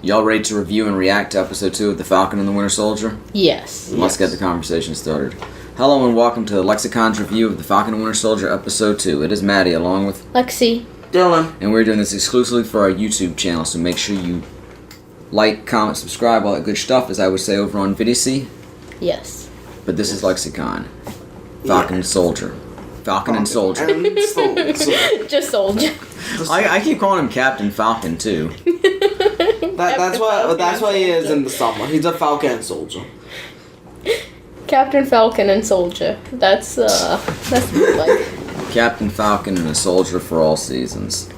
Y'all ready to review and react to episode 2 of The Falcon and the Winter Soldier? Yes. Let's get the conversation started. Hello and welcome to LexiCon's review of The Falcon and Winter Soldier episode 2. It is Maddie along with Lexi. Dylan. And we're doing this exclusively for our YouTube channel, so make sure you like, comment, subscribe, all that good stuff, as I would say over on Vidicy. Yes. But this is LexiCon. Falcon and Soldier. Falcon and Soldier. And Soldier. Just Soldier. I keep calling him Captain Falcon too. That's what he is in the summer. He's a Falcon and Soldier. Captain Falcon and Soldier. That's like Captain Falcon and a soldier for all seasons.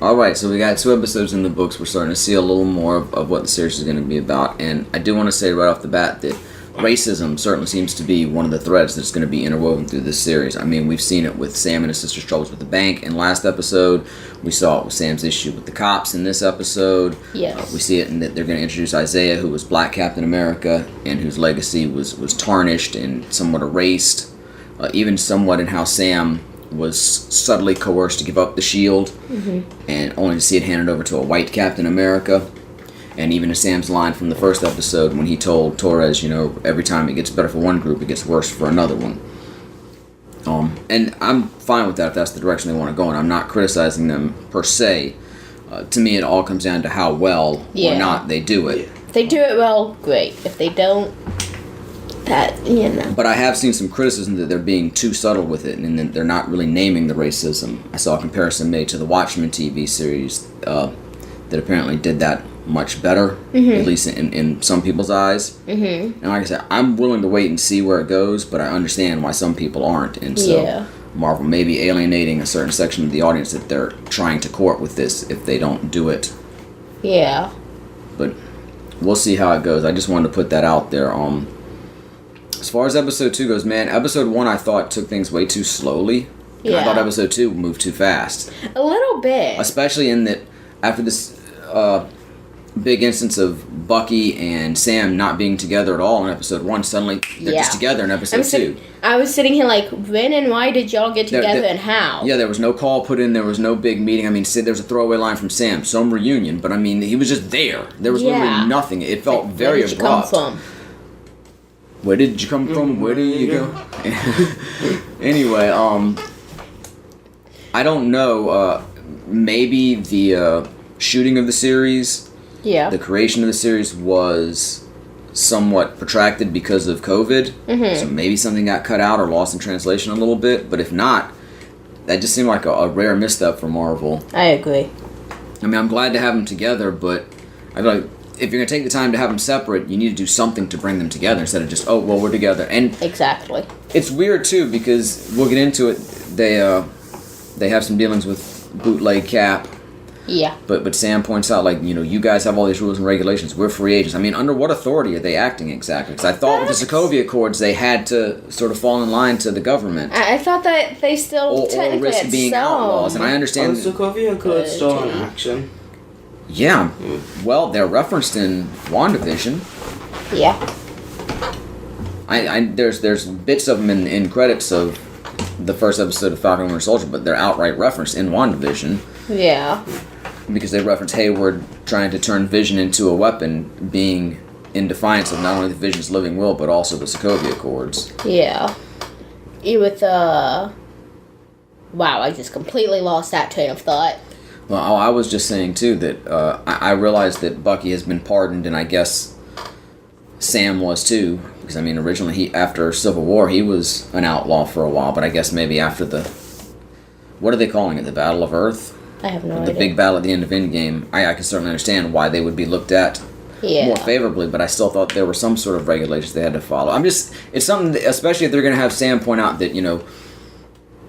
Alright, so we got 2 episodes in the books. We're starting to see a little more of what the series is going to be about. And I do want to say right off the bat that racism certainly seems to be one of the threads that's going to be interwoven through this series. I mean, we've seen it with Sam and his sister's troubles with the bank in last episode. We saw it with Sam's issue with the cops in this episode. yes. We see it in that they're going to introduce Isaiah, who was Black Captain America, and whose legacy was tarnished and somewhat erased. Even somewhat in how Sam was subtly coerced to give up the shield, and only to see it handed over to a white Captain America. And even to Sam's line from the first episode when he told Torres, every time it gets better for one group, it gets worse for another one. And I'm fine with that if that's the direction they want to go in. I'm not criticizing them per se. To me, it all comes down to how well or not they do it. If they do it well, great. If they don't, But I have seen some criticism that they're being too subtle with it, and that they're not really naming the racism. I saw a comparison made to the Watchmen TV series that apparently did that much better, at least in some people's eyes. And like I said, I'm willing to wait and see where it goes, but I understand why some people aren't. And so Marvel may be alienating a certain section of the audience that they're trying to court with this if they don't do it. Yeah. But we'll see how it goes. I just wanted to put that out there. As far as episode 2 goes, man, episode 1 I thought took things way too slowly. And I thought episode 2 moved too fast. A little bit. Especially in that after this big instance of Bucky and Sam not being together at all in episode 1, suddenly they're just together in episode 2. I was sitting here like, when and why did y'all get together and how? Yeah, there was no call put in, there was no big meeting. I mean, there was a throwaway line from Sam, some reunion, but I mean, he was just there. There was literally nothing. It felt very abrupt. Where did you come from? Where did you come from? Where did you go? Anyway, I don't know. Maybe the shooting of the series, the creation of the series was somewhat protracted because of COVID. So maybe something got cut out or lost in translation a little bit. But if not, that just seemed like a rare misstep for Marvel. I agree. I mean, I'm glad to have them together, but I feel like if you're going to take the time to have them separate, you need to do something to bring them together instead of just, oh, well, we're together. And exactly. It's weird, too, because we'll get into it. They have some dealings with bootleg Cap. Yeah. But Sam points out, like, you guys have all these rules and regulations. We're free agents. I mean, under what authority are they acting exactly? Because I thought with the Sokovia Accords, they had to sort of fall in line to the government. I thought that they still or risk being outlaws. And I understand... The Sokovia Accords still in action. Yeah. Well, they're referenced in WandaVision. Yeah. There's bits of them in credits of the first episode of Falcon and Winter Soldier, but they're outright referenced in WandaVision. Yeah. Because they reference Hayward trying to turn Vision into a weapon, being in defiance of not only the Vision's living will, but also the Sokovia Accords. Yeah. With, wow, I just completely lost that train of thought. Well, I was just saying, too, that I realized that Bucky has been pardoned, and I guess Sam was, too. Because, I mean, originally, after Civil War, he was an outlaw for a while, but I guess maybe after the... What are they calling it? The Battle of Earth? I have no idea. The big battle at the end of Endgame. I can certainly understand why they would be looked at more favorably, but I still thought there were some sort of regulations they had to follow. It's something that, especially if they're going to have Sam point out that,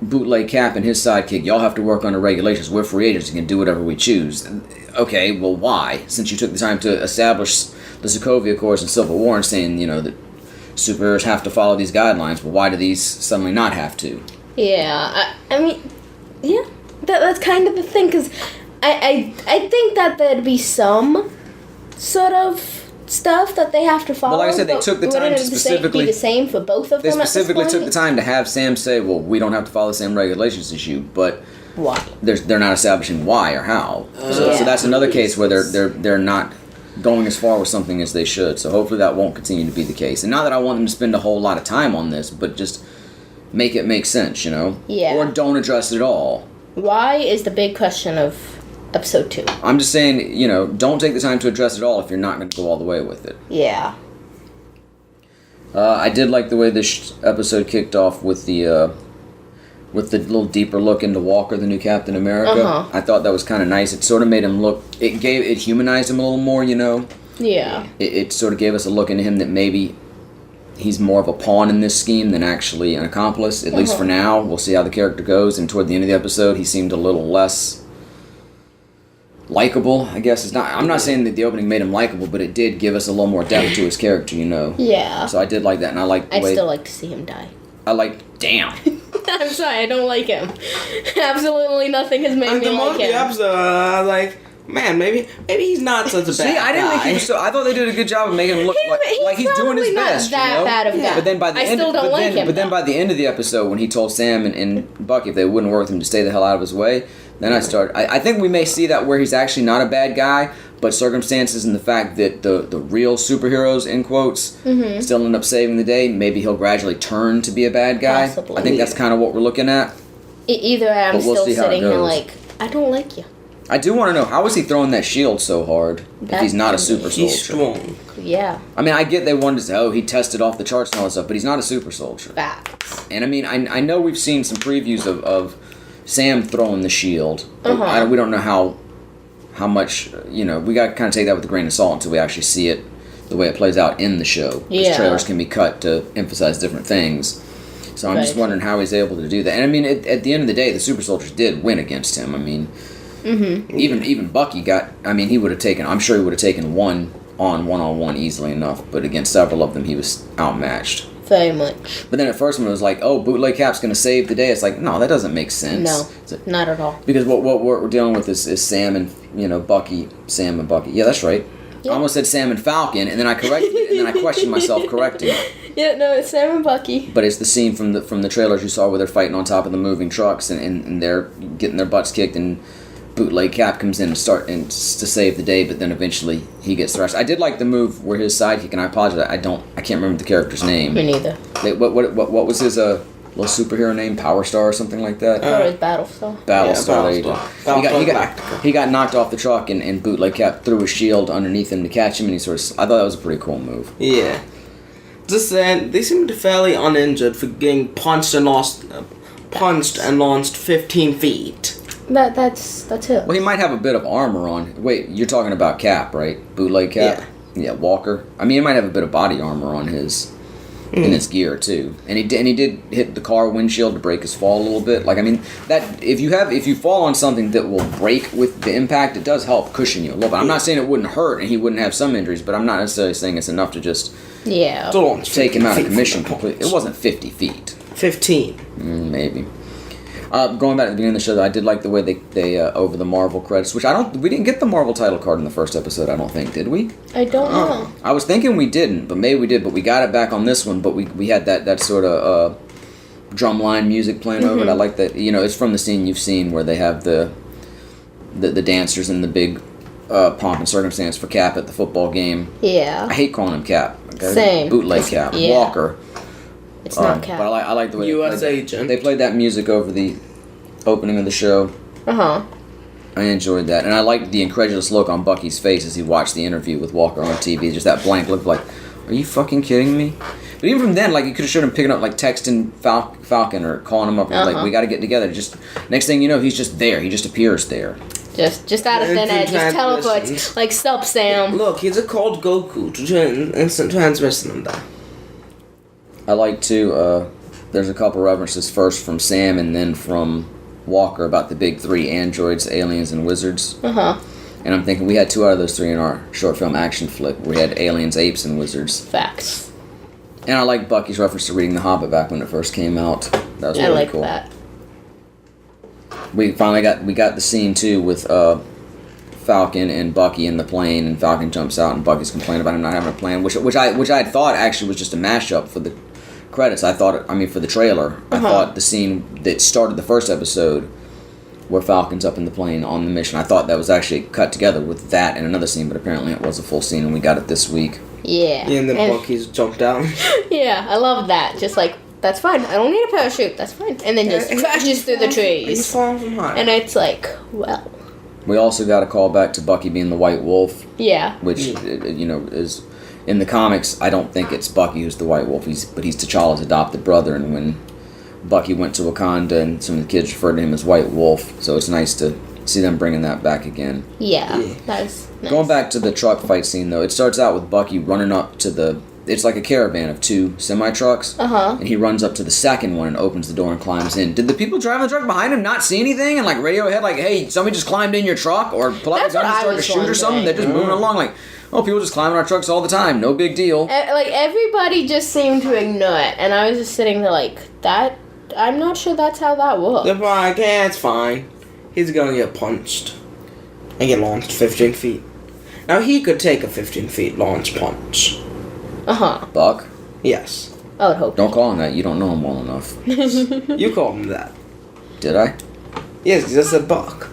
bootleg Cap and his sidekick, y'all have to work under regulations. We're free agents and can do whatever we choose. Okay, well, why? Since you took the time to establish the Sokovia Accords and Civil War and saying, that superheroes have to follow these guidelines, well, why do these suddenly not have to? Yeah, I mean, yeah, that's kind of the thing, because I think that there'd be some sort of stuff that they have to follow. Well, like I said, they took the time to specifically... be the same for both of them. They specifically took the time to have Sam say, well, we don't have to follow the same regulations as you, but why. They're not establishing why or how. So that's another case where they're not going as far with something as they should. So hopefully that won't continue to be the case. And not that I want them to spend a whole lot of time on this, but just make it make sense, Yeah. Or don't address it at all. Why is the big question of episode 2. I'm just saying, don't take the time to address it all if you're not going to go all the way with it. Yeah. I did like the way this episode kicked off with the little deeper look into Walker, the new Captain America. Uh-huh. I thought that was kind of nice. It sort of made him look. It humanized him a little more, Yeah. It sort of gave us a look into him that maybe he's more of a pawn in this scheme than actually an accomplice. At least for now. We'll see how the character goes. And toward the end of the episode, he seemed a little less likable, I guess. I'm not saying that the opening made him likable, but it did give us a little more depth to his character, Yeah. So I did like that, and I liked the way... I still like to see him die. Damn. I'm sorry, I don't like him. Absolutely nothing has made me like him. The episode, I was like, man, maybe he's not such a bad See, I didn't think he was so... I thought they did a good job of making him look like he's doing his best, not that bad of a guy. But then by the end, still don't like him. But then by the end of the episode, when he told Sam and Bucky if they wouldn't work with him to stay the hell out of his way, then I started... I think we may see that where he's actually not a bad guy, but circumstances and the fact that the real superheroes, in quotes, still end up saving the day, maybe he'll gradually turn to be a bad guy. Possibly. I think that's kind of what we're looking at. Either I'm But we'll still see how it sitting here goes. like, I don't like you. I do want to know, how is he throwing that shield so hard if he's not a super soldier? He's strong. Yeah. I mean, I get they wanted to say, he tested off the charts and all that stuff, but he's not a super soldier. Facts. And I mean, I know we've seen some previews of Sam throwing the shield. But we don't know how much, we got to kind of take that with a grain of salt until we actually see it the way it plays out in the show. Because trailers can be cut to emphasize different things. So I'm just wondering how he's able to do that. And I mean, at the end of the day, the super soldiers did win against him. I mean, even Bucky he would have taken, I'm sure he would have taken one-on-one easily enough, but against several of them, he was outmatched. Very much. But then at first when it was like, Bootleg Cap's going to save the day, it's like, no, that doesn't make sense. No, not at all. Because what we're dealing with is Sam and, Bucky, Sam and Bucky. Yeah, that's right. Yep. I almost said Sam and Falcon, and then I corrected it, and then I questioned myself correcting it. Yeah, no, it's Sam and Bucky. But it's the scene from the trailers you saw where they're fighting on top of the moving trucks, and they're getting their butts kicked, and Bootleg Cap comes in to save the day, but then eventually he gets thrashed. I did like the move where his sidekick, and I apologize, I can't remember the character's name. Me neither. What was his little superhero name? Power Star or something like that? Or his Battlestar. Battlestar. There you go. He got knocked off the truck, and Bootleg Cap threw his shield underneath him to catch him, and I thought that was a pretty cool move. Yeah. Just saying, they seem to be fairly uninjured for getting punched and launched 15 feet. That's it. Well, he might have a bit of armor on. Wait, you're talking about Cap, right? Bootleg Cap? Yeah, Walker. I mean, he might have a bit of body armor on his in his gear too. And he did hit the car windshield to break his fall a little bit. Like, I mean, that if you fall on something that will break with the impact, it does help cushion you a little bit. I'm not saying it wouldn't hurt and he wouldn't have some injuries, but I'm not necessarily saying it's enough to just take him out of commission completely. It wasn't 50 feet. 15. Maybe. Going back to the beginning of the show, I did like the way they over the Marvel credits, which we didn't get the Marvel title card in the first episode, I don't think, did we? I don't know. I was thinking we didn't, but maybe we did, but we got it back on this one, but we had that sort of drumline music playing over it. I like that, it's from the scene you've seen where they have the dancers and the big pomp and circumstance for Cap at the football game. Yeah. I hate calling him Cap. Okay? Same. Bootleg Cap. Yeah. Walker. It's not Cap. But I like the way U.S. agent. They played that music over the opening of the show. Uh-huh. I enjoyed that. And I liked the incredulous look on Bucky's face as he watched the interview with Walker on TV. Just that blank look like, are you fucking kidding me? But even from then, like, you could have showed him picking up, like, texting Falcon or calling him up, like, we got to get together. Just next thing you know, he's just there. He just appears there. Just out of thin air, just teleports. Like, stop, Sam. Look, he's a called Goku to turn instant transmission in there. I like to, there's a couple references first from Sam and then from Walker about the big three, androids, aliens, and wizards. Uh-huh. And I'm thinking we had two out of those three in our short film action flick. We had aliens, apes, and wizards. Facts. And I like Bucky's reference to reading The Hobbit back when it first came out. That was really cool. I like that. We finally got the scene too with Falcon and Bucky in the plane, and Falcon jumps out and Bucky's complaining about him not having a plan, which I had thought actually was just a mashup for the credits. For the trailer, I thought the scene that started the first episode where Falcon's up in the plane on the mission. I thought that was actually cut together with that and another scene, but apparently it was a full scene, and we got it this week. Yeah. And then Bucky's jumped down. Yeah, I love that. Just like, that's fine. I don't need a parachute. That's fine. And then just crashes through the trees. He's falling from high. And it's like, well. We also got a call back to Bucky being the White Wolf. Yeah. Which, is... In the comics, I don't think it's Bucky who's the White Wolf, but he's T'Challa's adopted brother, and when Bucky went to Wakanda, and some of the kids referred to him as White Wolf, so it's nice to see them bringing that back again. Yeah. That's nice. Going back to the truck fight scene, though, it starts out with Bucky running up to it's like a caravan of 2 semi-trucks, and he runs up to the second one and opens the door and climbs in. Did the people driving the truck behind him not see anything and, like, radio ahead, like, hey, somebody just climbed in your truck, or pull out a gun and start to shoot or something? They're just moving along like... Oh, people just climb on our trucks all the time. No big deal. Like, everybody just seemed to ignore it. And I was just sitting there like, that... I'm not sure that's how that works. They're like, yeah, it's fine. He's gonna get punched. And get launched 15 feet. Now, he could take a 15 feet launch punch. Buck? Yes. I would hope. Don't call him that. You don't know him well enough. You called him that. Did I? Yes, that's a Buck.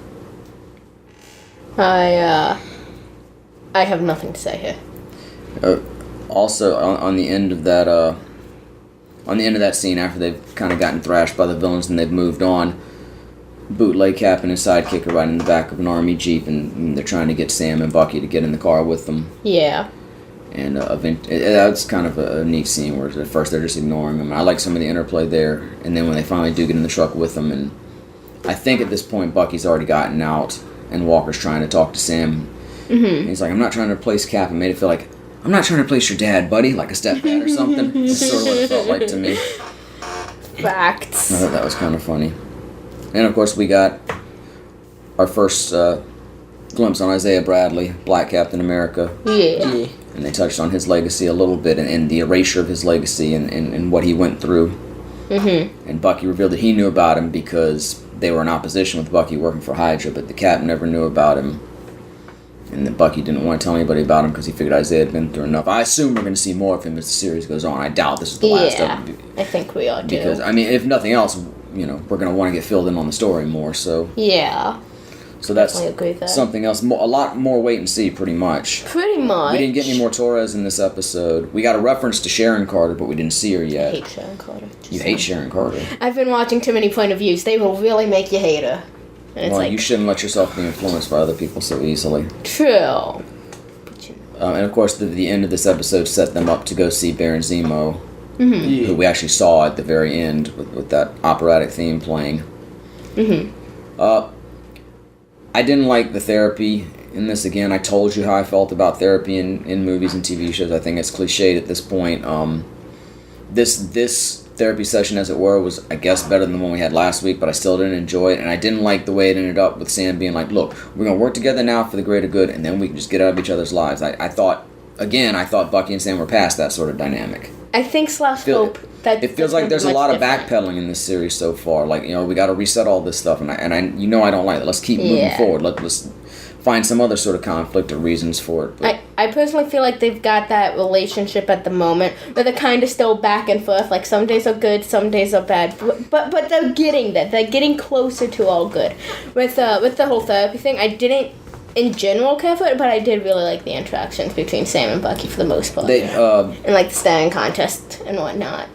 I have nothing to say here. Also, on the end of that scene, after they've kind of gotten thrashed by the villains and they've moved on, Bootleg Cap and his sidekick are riding in the back of an army jeep, and they're trying to get Sam and Bucky to get in the car with them. Yeah. And that's kind of a neat scene where at first they're just ignoring him. I like some of the interplay there, and then when they finally do get in the truck with them, and I think at this point Bucky's already gotten out, and Walker's trying to talk to Sam. And he's like, I'm not trying to replace Cap, and made it feel like, I'm not trying to replace your dad, buddy, like a stepdad or something. That's sort of what it felt like to me. Facts. I thought that was kind of funny. And of course we got our first glimpse on Isaiah Bradley, Black Captain America. Yeah. And they touched on his legacy a little bit, and the erasure of his legacy and what he went through. And Bucky revealed that he knew about him because they were in opposition with Bucky working for Hydra, but the Cap never knew about him. And then Bucky didn't want to tell anybody about him because he figured Isaiah had been through enough. I assume we're going to see more of him as the series goes on. I doubt this is the last of him. I think we all do. Because, I mean, if nothing else, we're going to want to get filled in on the story more, so... Yeah. So that's agree with that. something else. A lot more wait and see, pretty much. Pretty much. We didn't get any more Torres in this episode. We got a reference to Sharon Carter, but we didn't see her yet. I hate Sharon Carter. You hate Sharon Carter? I've been watching too many point of views. They will really make you hate her. And it's Well, like, you shouldn't let yourself be influenced by other people so easily. true. And of course, the end of this episode set them up to go see Baron Zemo, Yeah. who we actually saw at the very end with that operatic theme playing. I didn't like the therapy in this. Again, I told you how I felt about therapy in movies and TV shows. I think it's cliched at this point. This therapy session, as it were, was, I guess, better than the one we had last week, but I still didn't enjoy it, and I didn't like the way it ended up with Sam being like, look, we're going to work together now for the greater good, and then we can just get out of each other's lives. I thought Bucky and Sam were past that sort of dynamic. I think hope that It feels like there's a lot of backpedaling in this series so far. Like, we got to reset all this stuff, and I I don't like it. Let's keep moving forward. Let's find some other sort of conflict or reasons for it. But I personally feel like they've got that relationship at the moment where they're kind of still back and forth. Like, some days are good, some days are bad. But they're getting there. They're getting closer to all good. With the whole therapy thing, I didn't, in general, care for it, but I did really like the interactions between Sam and Bucky for the most part. And, like, the staring contest and whatnot.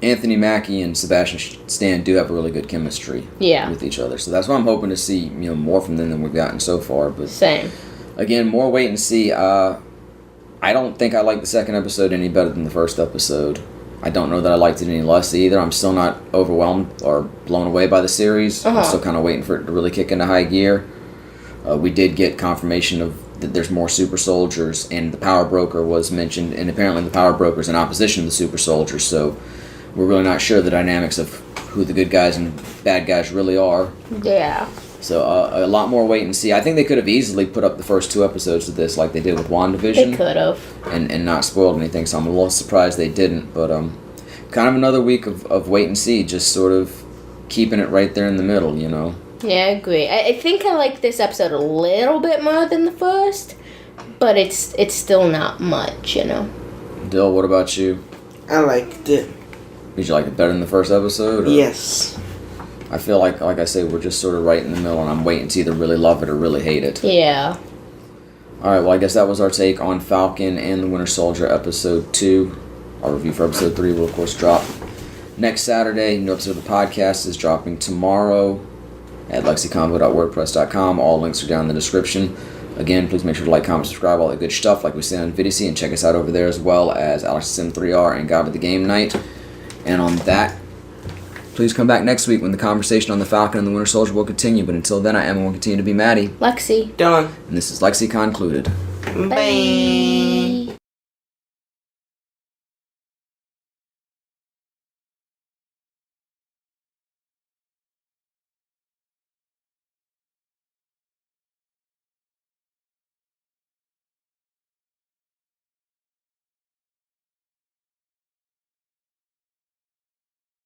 Anthony Mackie and Sebastian Stan do have a really good chemistry with each other. So that's what I'm hoping to see, more from them than we've gotten so far. But Same. Again, more wait and see. I don't think I like the second episode any better than the first episode. I don't know that I liked it any less either. I'm still not overwhelmed or blown away by the series. I'm still kind of waiting for it to really kick into high gear. We did get confirmation that there's more super soldiers, and the power broker was mentioned, and apparently the power broker's in opposition to the super soldiers, so we're really not sure the dynamics of who the good guys and bad guys really are. Yeah. So a lot more wait and see. I think they could have easily put up the first 2 episodes of this like they did with WandaVision. They could have. And not spoiled anything, so I'm a little surprised they didn't. But kind of another week of wait and see, just sort of keeping it right there in the middle, Yeah, I agree. I think I like this episode a little bit more than the first, but it's still not much, Dill, what about you? I liked it. Did you like it better than the first episode? Or? Yes. I feel like I say, we're just sort of right in the middle, and I'm waiting to either really love it or really hate it. Yeah. Alright, well, I guess that was our take on Falcon and the Winter Soldier episode 2. Our review for episode 3 will, of course, drop next Saturday. New episode of the podcast is dropping tomorrow at lexiconvo.wordpress.com. All links are down in the description. Again, please make sure to like, comment, subscribe, all that good stuff like we say on Vidicy, and check us out over there as well as AlexSim3R and God of the Game Night. And on that, please come back next week when the conversation on the Falcon and the Winter Soldier will continue. But until then, I am and will continue to be Maddie. Lexi. Done. And this is LexiCon concluded. Bye.